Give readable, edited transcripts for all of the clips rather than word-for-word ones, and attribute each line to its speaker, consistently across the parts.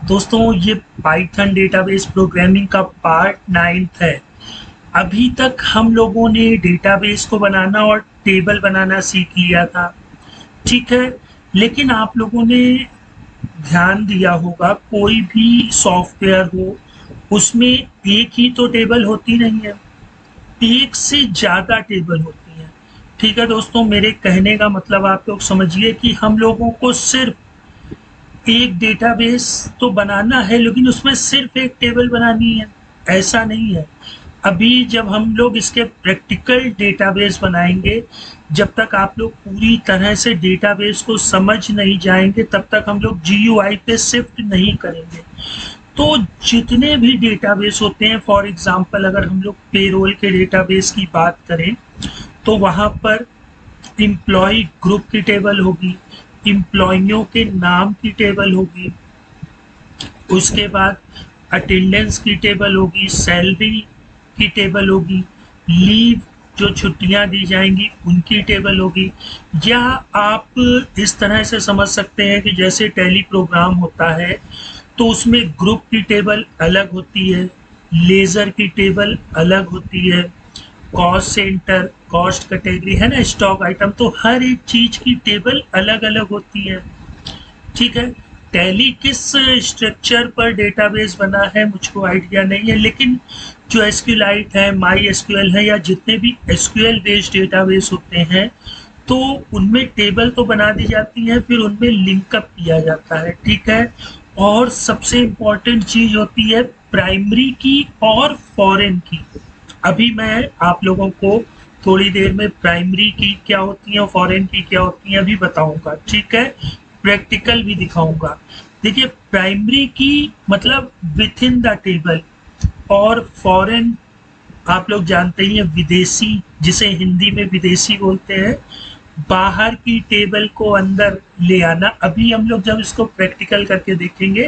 Speaker 1: दोस्तों ये Python database programming का पार्ट 9 है। अभी तक हम लोगों ने डेटाबेस को बनाना और टेबल बनाना सीख लिया था, ठीक है। लेकिन आप लोगों ने ध्यान दिया होगा कोई भी सॉफ्टवेयर हो उसमें एक ही तो टेबल होती नहीं है, एक से ज़्यादा टेबल होती हैं। ठीक है दोस्तों, मेरे कहने का मतलब आप लोग समझिए कि हम लोगों को सिर्फ एक डेटाबेस तो बनाना है लेकिन उसमें सिर्फ एक टेबल बनानी है, ऐसा नहीं है। अभी जब हम लोग इसके प्रैक्टिकल डेटाबेस बनाएंगे, जब तक आप लोग पूरी तरह से डेटाबेस को समझ नहीं जाएंगे तब तक हम लोग GUI पे शिफ्ट नहीं करेंगे। तो जितने भी डेटाबेस होते हैं, फॉर एग्जांपल अगर हम लोग पेरोल के डेटाबेस की बात करें तो वहाँ पर एम्प्लॉय ग्रुप की टेबल होगी, एम्प्लॉइयों के नाम की टेबल होगी, उसके बाद अटेंडेंस की टेबल होगी, सैलरी की टेबल होगी, लीव जो छुट्टियां दी जाएंगी उनकी टेबल होगी। या आप इस तरह से समझ सकते हैं कि जैसे टैली प्रोग्राम होता है तो उसमें ग्रुप की टेबल अलग होती है, लेज़र की टेबल अलग होती है, कॉस्ट सेंटर, कॉस्ट कैटेगरी है ना, स्टॉक आइटम, तो हर एक चीज की टेबल अलग अलग होती है, ठीक है। टैली किस स्ट्रक्चर पर डेटाबेस बना है मुझको आइडिया नहीं है, लेकिन जो SQLite है, MySQL है, या जितने भी SQL बेस्ड डेटाबेस होते हैं तो उनमें टेबल तो बना दी जाती है, फिर उनमें लिंकअप किया जाता है, ठीक है। और सबसे इम्पोर्टेंट चीज होती है प्राइमरी की और फॉरेन की। अभी मैं आप लोगों को थोड़ी देर में प्राइमरी की क्या होती है और फॉरेन की क्या होती है अभी बताऊंगा, ठीक है। प्रैक्टिकल भी दिखाऊंगा। देखिए, प्राइमरी की मतलब विथ इन द टेबल, और फॉरेन आप लोग जानते ही हैं विदेशी, जिसे हिंदी में विदेशी बोलते हैं, बाहर की टेबल को अंदर ले आना। अभी हम लोग जब इसको प्रैक्टिकल करके देखेंगे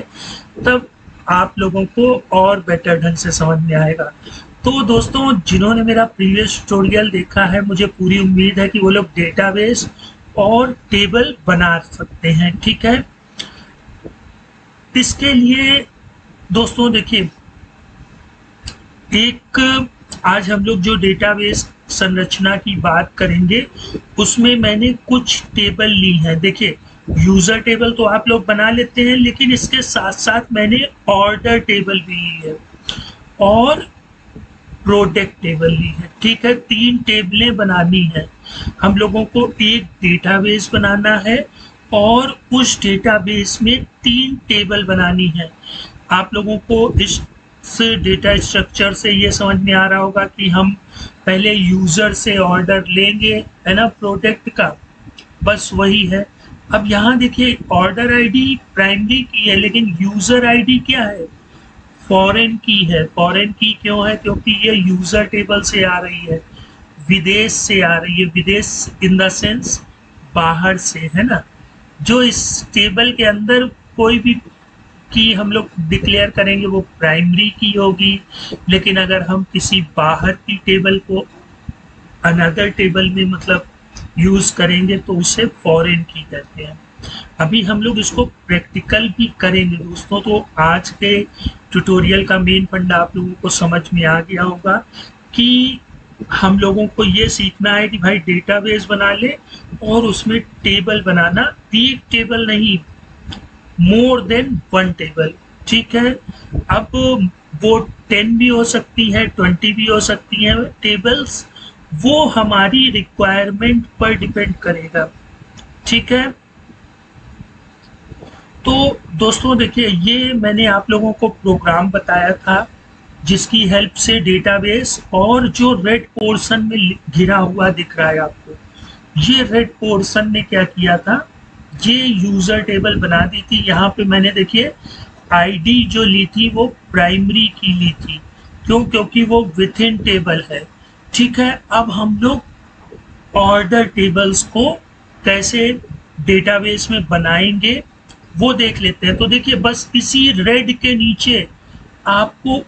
Speaker 1: तब आप लोगों को और बेटर ढंग से समझ में आएगा। तो दोस्तों, जिन्होंने मेरा प्रीवियस ट्यूटोरियल देखा है, मुझे पूरी उम्मीद है कि वो लोग डेटाबेस और टेबल बना सकते हैं, ठीक है। इसके लिए दोस्तों देखिए, एक आज हम लोग जो डेटाबेस संरचना की बात करेंगे उसमें मैंने कुछ टेबल ली है। देखिए, यूजर टेबल तो आप लोग बना लेते हैं, लेकिन इसके साथ साथ मैंने ऑर्डर टेबल भी ली है और प्रोडक्ट टेबल ली है, ठीक है। 3 टेबलें बनानी है हम लोगों को। एक डेटाबेस बनाना है और उस डेटाबेस में 3 टेबल बनानी है। आप लोगों को इस डेटा स्ट्रक्चर से ये समझ में आ रहा होगा कि हम पहले यूजर से ऑर्डर लेंगे, है ना, प्रोडक्ट का, बस वही है। अब यहाँ देखिए, ऑर्डर आईडी प्राइमरी की है लेकिन यूजर आईडी क्या है, फॉरेन की है। फॉरेन की क्यों है? क्योंकि ये यूजर टेबल से आ रही है, विदेश से आ रही है। विदेश इन द सेंस बाहर से, है ना। जो इस टेबल के अंदर कोई भी की हम लोग डिक्लेयर करेंगे वो प्राइमरी की होगी, लेकिन अगर हम किसी बाहर की टेबल को अनदर टेबल में मतलब यूज करेंगे तो उसे फॉरेन की कहते हैं। अभी हम लोग इसको प्रैक्टिकल भी करेंगे दोस्तों। तो आज के ट्यूटोरियल का मेन फंडा आप लोगों को समझ में आ गया होगा कि हम लोगों को ये सीखना है कि भाई डेटाबेस बना ले और उसमें टेबल बनाना, एक टेबल नहीं, मोर देन 1 टेबल, ठीक है। अब वो 10 भी हो सकती है, 20 भी हो सकती है टेबल्स, वो हमारी रिक्वायरमेंट पर डिपेंड करेगा, ठीक है। तो दोस्तों देखिए, ये मैंने आप लोगों को प्रोग्राम बताया था जिसकी हेल्प से डेटाबेस, और जो रेड पोर्शन में घिरा हुआ दिख रहा है आपको, ये रेड पोर्शन ने क्या किया था, ये यूजर टेबल बना दी थी। यहाँ पे मैंने देखिए आईडी जो ली थी वो प्राइमरी की ली थी, क्यों? क्योंकि वो विथ इन टेबल है, ठीक है। अब हम लोग ऑर्डर टेबल्स को कैसे डेटाबेस में बनाएंगे वो देख लेते हैं। तो देखिए, बस इसी रेड के नीचे आपको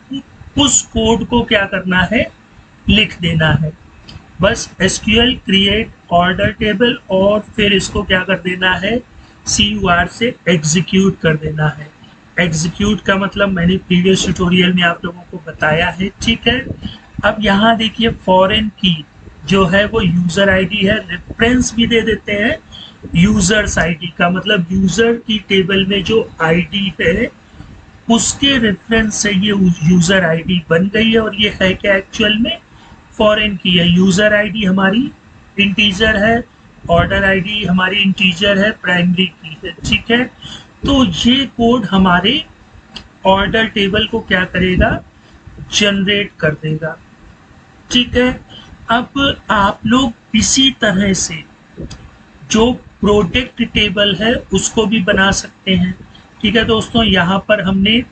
Speaker 1: उस कोड को क्या करना है, लिख देना है। बस SQL क्रिएट ऑर्डर टेबल और फिर इसको क्या कर देना है, CUR से एग्जीक्यूट कर देना है। एग्जीक्यूट का मतलब मैंने प्रीवियस ट्यूटोरियल में आप लोगों को बताया है, ठीक है। अब यहाँ देखिए फॉरेन की जो है वो यूजर आईडी है, रेफरेंस भी दे देते हैं यूजर्स आईडी का, मतलब यूजर की टेबल में जो आईडी है उसके रेफरेंस से ये यूजर आईडी बन गई है। और ये है क्या एक्चुअल में, फॉरेन की है। यूजर आईडी हमारी इंटीजर है, ऑर्डर आईडी हमारी इंटीजर है, प्राइमरी की है, ठीक है। तो ये कोड हमारे ऑर्डर टेबल को क्या करेगा, जनरेट कर देगा, ठीक है। अब आप लोग इसी तरह से जो प्रोडक्ट टेबल है उसको भी बना सकते हैं, ठीक है दोस्तों। यहाँ पर हमने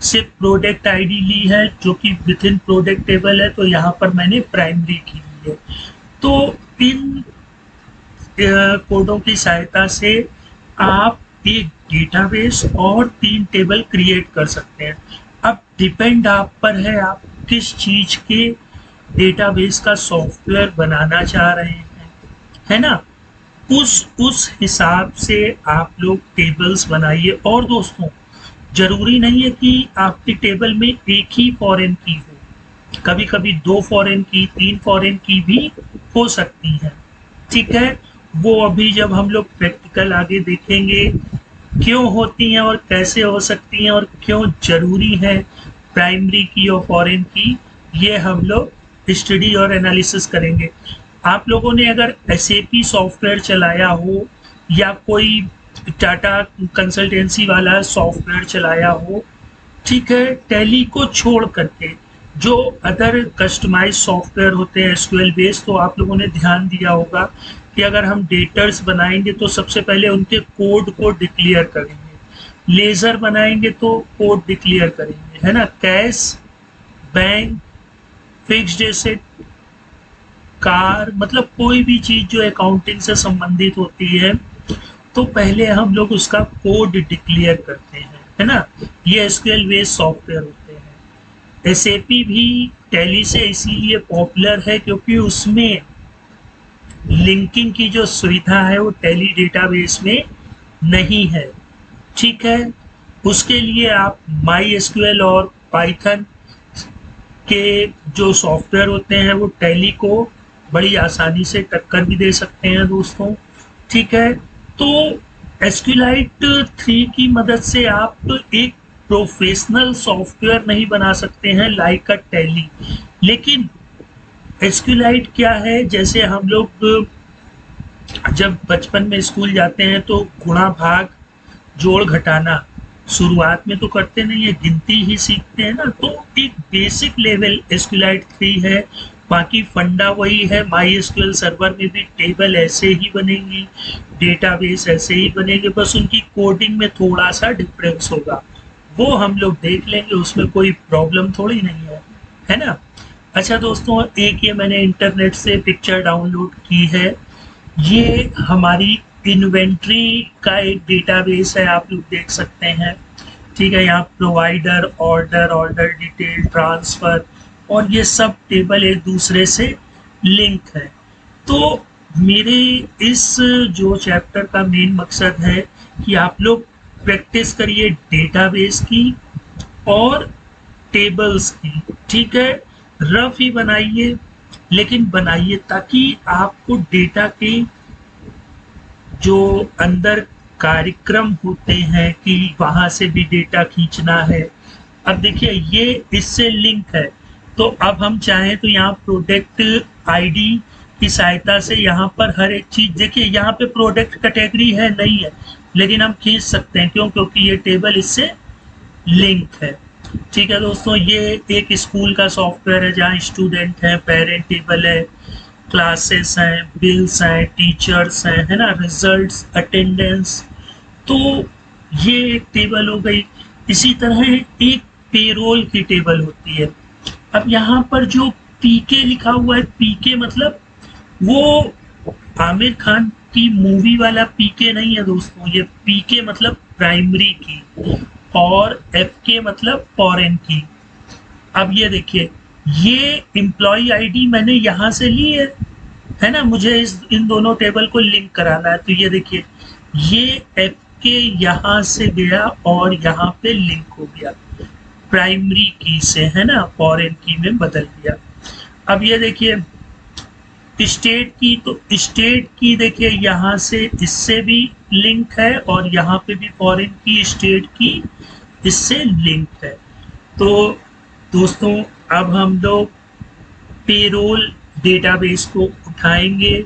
Speaker 1: सिर्फ प्रोडक्ट आईडी ली है जो कि विद इन प्रोडक्ट टेबल है, तो यहाँ पर मैंने प्राइमरी की ली है। तो इन कोडों की सहायता से आप एक डेटाबेस और 3 टेबल क्रिएट कर सकते हैं। अब डिपेंड आप पर है, आप किस चीज के डेटाबेस का सॉफ्टवेयर बनाना चाह रहे हैं, है ना। उस हिसाब से आप लोग टेबल्स बनाइए। और दोस्तों जरूरी नहीं है कि आपकी टेबल में एक ही फॉरेन की हो, कभी कभी 2 फॉरेन की, 3 फॉरेन की भी हो सकती है, ठीक है। वो अभी जब हम लोग प्रैक्टिकल आगे देखेंगे क्यों होती हैं और कैसे हो सकती हैं और क्यों जरूरी है प्राइमरी की और फॉरेन की, ये हम लोग स्टडी और एनालिसिस करेंगे। आप लोगों ने अगर SAP सॉफ्टवेयर चलाया हो या कोई टाटा कंसल्टेंसी वाला सॉफ्टवेयर चलाया हो, ठीक है, टैली को छोड़ करके जो अदर कस्टमाइज सॉफ्टवेयर होते हैं SQL बेस्ड, तो आप लोगों ने ध्यान दिया होगा कि अगर हम डेटर्स बनाएंगे तो सबसे पहले उनके कोड को डिक्लेयर करेंगे, लेजर बनाएंगे तो कोड डिक्लेयर करेंगे, है ना। Cash, bank, fixed asset, car, मतलब कोई भी चीज जो अकाउंटिंग से संबंधित होती है तो पहले हम लोग उसका कोड डिक्लेयर करते हैं, है ना। ये SQL बेस्ड सॉफ्टवेयर होते हैं। SAP भी टैली से इसीलिए पॉपुलर है क्योंकि उसमें लिंकिंग की जो सुविधा है वो टैली डेटाबेस में नहीं है, ठीक है। उसके लिए आप MySQL और पाइथन के जो सॉफ्टवेयर होते हैं वो टैली को बड़ी आसानी से टक्कर भी दे सकते हैं दोस्तों, ठीक है। तो SQLite 3 की मदद से आप एक प्रोफेशनल सॉफ्टवेयर नहीं बना सकते हैं लाइक अ टैली, लेकिन SQLite क्या है, जैसे हम लोग जब बचपन में स्कूल जाते हैं तो गुणा भाग जोड़ घटाना शुरुआत में तो करते नहीं है, गिनती ही सीखते हैं ना। तो एक बेसिक लेवल SQLite 3 है, बाकी फंडा वही है। MySQL सर्वर में भी टेबल ऐसे ही बनेंगी, डेटाबेस ऐसे ही बनेंगे, बस उनकी कोडिंग में थोड़ा सा डिफरेंस होगा, वो हम लोग देख लेंगे, उसमें कोई प्रॉब्लम थोड़ी नहीं है ना। अच्छा दोस्तों, एक ये मैंने इंटरनेट से पिक्चर डाउनलोड की है, ये हमारी इन्वेंट्री का एक डेटाबेस है, आप लोग देख सकते हैं, ठीक है। यहाँ provider, order, order detail, transfer और ये सब टेबल एक दूसरे से लिंक है। तो मेरे इस जो चैप्टर का मेन मकसद है कि आप लोग प्रैक्टिस करिए डेटाबेस की और टेबल्स की, ठीक है। रफ ही बनाइए लेकिन बनाइए ताकि आपको डेटा के जो अंदर कार्यक्रम होते हैं कि वहां से भी डेटा खींचना है। अब देखिए ये इससे लिंक है, तो अब हम चाहें तो यहाँ प्रोडक्ट आईडी की सहायता से यहाँ पर हर एक चीज, देखिए यहाँ पे प्रोडक्ट कैटेगरी है नहीं है, लेकिन हम खींच सकते हैं, क्यों, क्योंकि ये टेबल इससे लिंक है, ठीक है दोस्तों। ये एक स्कूल का सॉफ्टवेयर है जहाँ स्टूडेंट है, पेरेंट टेबल है, क्लासेस हैं, बिल्स हैं, टीचर्स हैं, है ना, रिजल्ट्स, अटेंडेंस, तो ये एक टेबल हो गई। इसी तरह एक पेरोल की टेबल होती है। अब यहाँ पर जो पीके लिखा हुआ है, पीके मतलब वो आमिर खान की मूवी वाला पीके नहीं है दोस्तों, ये पीके मतलब प्राइमरी की और एफके मतलब फॉरेन की। अब ये देखिए, ये एम्प्लॉय आईडी मैंने यहाँ से ली है ना, मुझे इन दोनों टेबल को लिंक कराना है, तो ये देखिए ये के यहाँ से गया और यहाँ पे लिंक हो गया प्राइमरी की से, है ना, फॉरेन की में बदल दिया। अब ये देखिए स्टेट की, तो स्टेट की देखिए यहाँ से इससे भी लिंक है और यहाँ पे भी फॉरेन की स्टेट की इससे लिंक है। तो दोस्तों अब हम लोग पेरोल डेटाबेस को उठाएंगे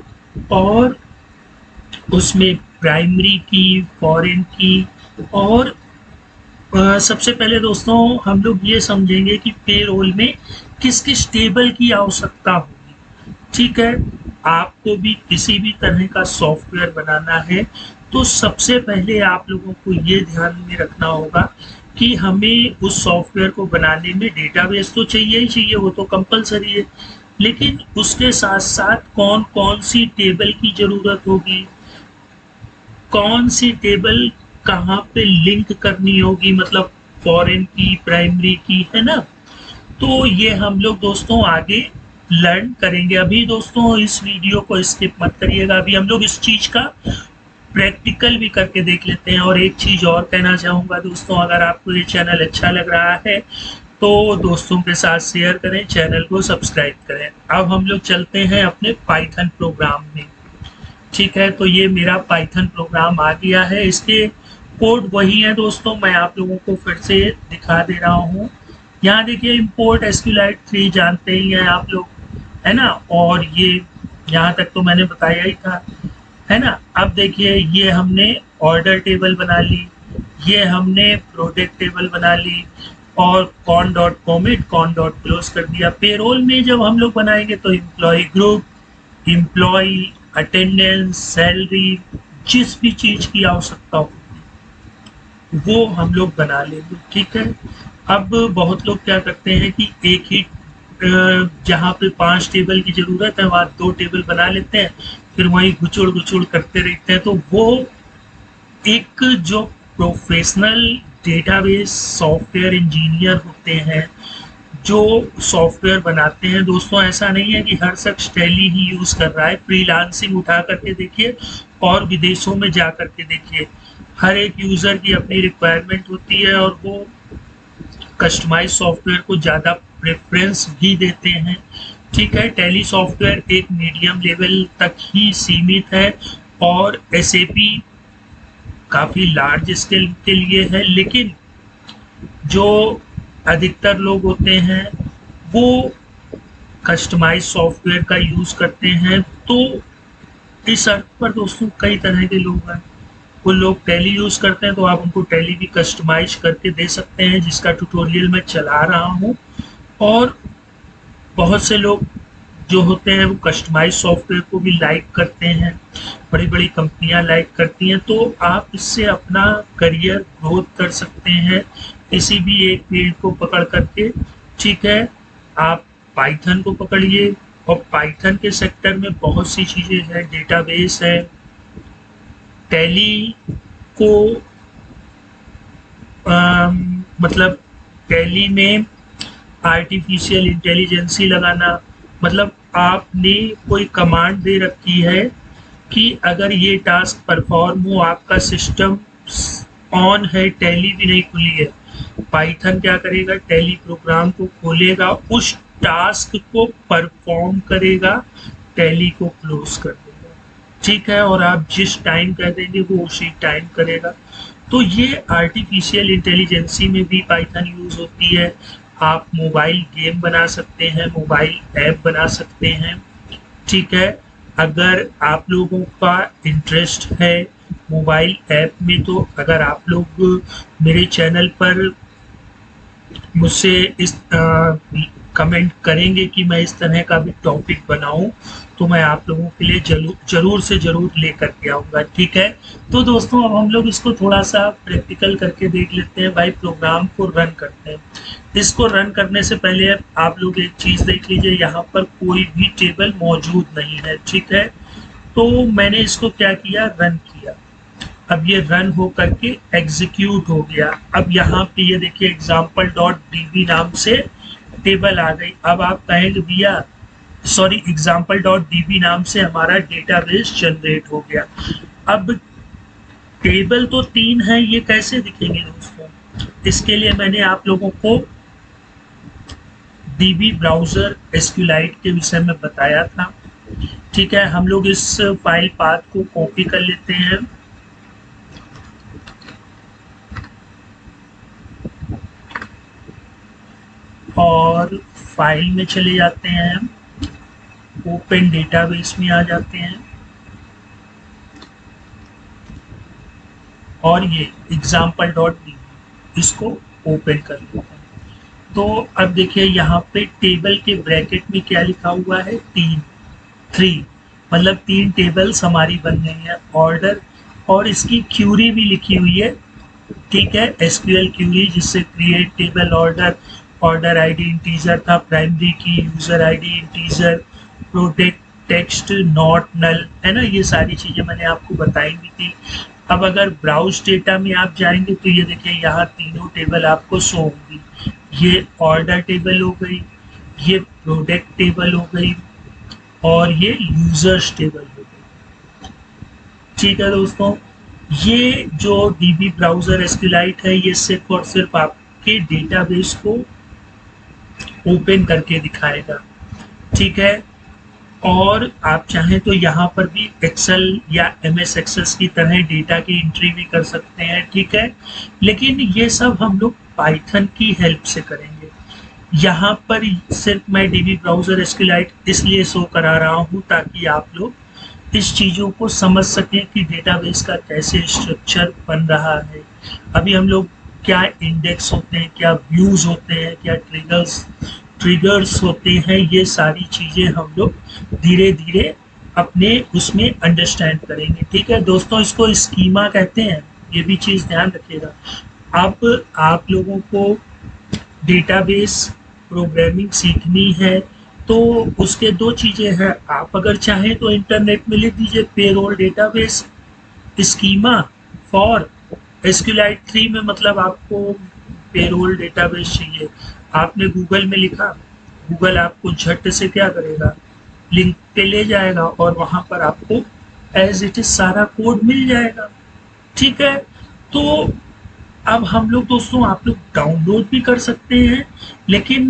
Speaker 1: और उसमें प्राइमरी की, फॉरेन की और सबसे पहले दोस्तों हम लोग ये समझेंगे कि पेरोल में किस किस टेबल की आवश्यकता होगी। ठीक है, आपको भी किसी भी तरह का सॉफ्टवेयर बनाना है तो सबसे पहले आप लोगों को ये ध्यान में रखना होगा कि हमें उस सॉफ्टवेयर को बनाने में डेटाबेस तो चाहिए ही चाहिए, वो तो कंपलसरी है, लेकिन उसके साथ साथ कौन कौन सी टेबल की जरूरत होगी, कौन सी टेबल कहाँ पे लिंक करनी होगी, मतलब फॉरेन की, प्राइमरी की, है ना। तो ये हम लोग दोस्तों आगे लर्न करेंगे। अभी दोस्तों इस वीडियो को स्किप मत करिएगा, अभी हम लोग इस चीज का प्रैक्टिकल भी करके देख लेते हैं। और एक चीज और कहना चाहूंगा दोस्तों, अगर आपको ये चैनल अच्छा लग रहा है तो दोस्तों के साथ शेयर करें, चैनल को सब्सक्राइब करें। अब हम लोग चलते हैं अपने पाइथन प्रोग्राम में। ठीक है, तो ये मेरा पाइथन प्रोग्राम आ गया है, इसके कोड वही है दोस्तों, मैं आप लोगों को फिर से दिखा दे रहा हूँ। यहाँ देखिए इंपोर्ट एसक्यूएलाइट 3 जानते ही हैं आप लोग, है ना, और ये यहाँ तक तो मैंने बताया ही था, है ना। अब देखिए ये हमने ऑर्डर टेबल बना ली, ये हमने प्रोडक्ट टेबल बना ली और con dot commit con dot close कर दिया। पेरोल में जब हम लोग बनाएंगे तो employee group, employee, attendance, salary, जिस भी चीज की आवश्यकता हो वो हम लोग बना लेंगे। ठीक है, अब बहुत लोग क्या करते हैं कि एक ही जहाँ पे 5 टेबल की जरूरत है वहाँ 2 टेबल बना लेते हैं, फिर वहीं गुचुड़ गुचुड़ करते रहते हैं। तो वो एक जो प्रोफेशनल डेटाबेस सॉफ्टवेयर इंजीनियर होते हैं, जो सॉफ्टवेयर बनाते हैं दोस्तों, ऐसा नहीं है कि हर शख्स टैली ही यूज कर रहा है। फ्रीलांसिंग उठा करके देखिए और विदेशों में जा करके देखिए, हर एक यूजर की अपनी रिक्वायरमेंट होती है और वो कस्टमाइज सॉफ्टवेयर को ज़्यादा प्रेफरेंस भी देते हैं। ठीक है, टैली सॉफ्टवेयर एक मीडियम लेवल तक ही सीमित है और एसएपी काफ़ी लार्ज स्केल के लिए है, लेकिन जो अधिकतर लोग होते हैं वो कस्टमाइज सॉफ्टवेयर का यूज़ करते हैं। तो इस अर्थ पर दोस्तों कई तरह के लोग हैं, वो लोग टैली यूज़ करते हैं तो आप उनको टैली भी कस्टमाइज करके दे सकते हैं, जिसका ट्यूटोरियल मैं चला रहा हूँ। और बहुत से लोग जो होते हैं वो कस्टमाइज सॉफ्टवेयर को भी लाइक करते हैं, बड़ी बड़ी कंपनियां लाइक करती हैं। तो आप इससे अपना करियर ग्रोथ कर सकते हैं किसी भी एक फील्ड को पकड़ करके। ठीक है, आप पाइथन को पकड़िए और पाइथन के सेक्टर में बहुत सी चीज़ें हैं, डेटाबेस है, टैली को मतलब टैली में आर्टिफिशियल इंटेलिजेंसी लगाना, मतलब आपने कोई कमांड दे रखी है कि अगर ये टास्क परफॉर्म हो, आपका सिस्टम ऑन है, टैली भी नहीं खुली है, पाइथन क्या करेगा, टैली प्रोग्राम को खोलेगा, उस टास्क को परफॉर्म करेगा, टैली को क्लोज कर देगा। ठीक है, और आप जिस टाइम कह देंगे वो उसी टाइम करेगा। तो ये आर्टिफिशियल इंटेलिजेंसी में भी पाइथन यूज होती है। आप मोबाइल गेम बना सकते हैं, मोबाइल ऐप बना सकते हैं। ठीक है, अगर आप लोगों का इंटरेस्ट है मोबाइल ऐप में, तो अगर आप लोग मेरे चैनल पर मुझसे इस कमेंट करेंगे कि मैं इस तरह का भी टॉपिक बनाऊं, तो मैं आप लोगों के लिए जरूर से जरूर लेकर के आऊँगा। ठीक है, तो दोस्तों अब हम लोग इसको थोड़ा सा प्रैक्टिकल करके देख लेते हैं। भाई प्रोग्राम को रन करते हैं। इसको रन करने से पहले आप लोग एक चीज़ देख लीजिए, यहाँ पर कोई भी टेबल मौजूद नहीं है। ठीक है, तो मैंने इसको क्या किया, रन किया। अब ये रन हो करके एग्जीक्यूट हो गया। अब यहाँ पे ये देखिए example.db नाम से टेबल आ गई। अब आप कहेंगे भैया सॉरी example.db नाम से हमारा डेटाबेस जनरेट हो गया। अब टेबल तो 3 है, ये कैसे दिखेंगे दोस्तों? इसके लिए मैंने आप लोगों को डीबी ब्राउजर एसक्यूलाइट के विषय में बताया था। ठीक है, हम लोग इस फाइल पाथ को कॉपी कर लेते हैं और फाइल में चले जाते हैं, ओपन डेटाबेस में आ जाते हैं और ये example.db इसको ओपन कर लेते हैं। तो अब देखिए यहाँ पे टेबल के ब्रैकेट में क्या लिखा हुआ है, 3 मतलब 3 टेबल्स हमारी बन गई है, ऑर्डर, और इसकी क्यूरी भी लिखी हुई है। ठीक है, एसक्यूएल क्यूरी, जिससे create table order, order ID integer था, primary key, user ID integer, product text not null, है ना, ये सारी चीजें मैंने आपको बताई भी थी। अब अगर ब्राउज डेटा में आप जाएंगे तो ये देखिए यहाँ तीनों टेबल आपको शो होंगी। ये ऑर्डर टेबल हो गई, ये प्रोडक्ट टेबल हो गई और ये यूजर्स टेबल हो गई। ठीक है दोस्तों, ये जो डीबी ब्राउजर एसक्यूलाइट है ये सिर्फ और सिर्फ आपके डेटाबेस को ओपन करके दिखाएगा। ठीक है, और आप चाहें तो यहाँ पर भी एक्सेल या एमएस एक्सेस की तरह डेटा की एंट्री भी कर सकते हैं। ठीक है, लेकिन ये सब हम लोग पाइथन की हेल्प से करेंगे। यहाँ पर सिर्फ मैं डीबी ब्राउजर एसक्यूलाइट इसलिए शो करा रहा हूँ ताकि आप लोग इस चीज़ों को समझ सकें कि डेटाबेस का कैसे स्ट्रक्चर बन रहा है। अभी हम लोग क्या इंडेक्स होते हैं, क्या व्यूज होते हैं, क्या ट्रिगर्स होते हैं, ये सारी चीज़ें हम लोग धीरे धीरे अपने उसमें अंडरस्टैंड करेंगे। ठीक है दोस्तों, इसको स्कीमा कहते हैं, ये भी चीज़ ध्यान रखिएगा। अब आप लोगों को डेटाबेस प्रोग्रामिंग सीखनी है तो उसके 2 चीज़ें हैं। आप अगर चाहें तो इंटरनेट में लिख दीजिए payroll database schema for SQLite 3 में, मतलब आपको पेरोल डेटाबेस चाहिए। आपने गूगल में लिखा, गूगल आपको झट से क्या करेगा, लिंक पे ले जाएगा और वहां पर आपको एज इट इज सारा कोड मिल जाएगा। ठीक है, तो अब हम लोग दोस्तों, आप लोग डाउनलोड भी कर सकते हैं, लेकिन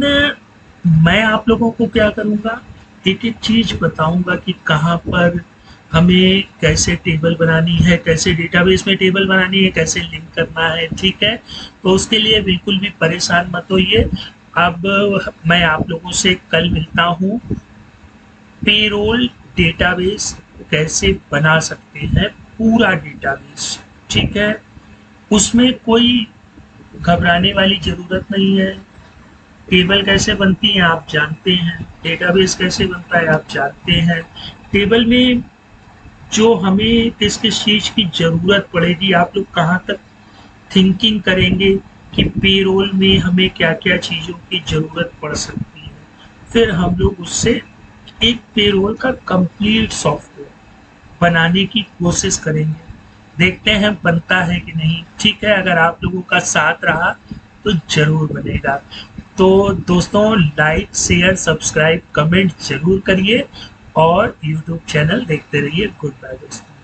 Speaker 1: मैं आप लोगों को क्या करूंगा, एक एक चीज बताऊंगा कि कहाँ पर हमें कैसे टेबल बनानी है, कैसे डेटाबेस में टेबल बनानी है, कैसे लिंक करना है। ठीक है, तो उसके लिए बिल्कुल भी परेशान मत होइए। अब मैं आप लोगों से कल मिलता हूँ, पेरोल डेटाबेस कैसे बना सकते हैं, पूरा डेटाबेस। ठीक है, उसमें कोई घबराने वाली ज़रूरत नहीं है। टेबल कैसे बनती है आप जानते हैं, डेटाबेस कैसे बनता है आप जानते हैं। टेबल में जो हमें किस किस चीज़ की ज़रूरत पड़ेगी, आप लोग कहाँ तक थिंकिंग करेंगे कि पेरोल में हमें क्या क्या चीज़ों की ज़रूरत पड़ सकती है, फिर हम लोग उससे एक पेरोल का कंप्लीट सॉफ्टवेयर बनाने की कोशिश करेंगे। देखते हैं बनता है कि नहीं। ठीक है, अगर आप लोगों का साथ रहा तो जरूर बनेगा। तो दोस्तों, लाइक शेयर सब्सक्राइब कमेंट जरूर करिए और यूट्यूब चैनल देखते रहिए। गुड बाय दोस्तों।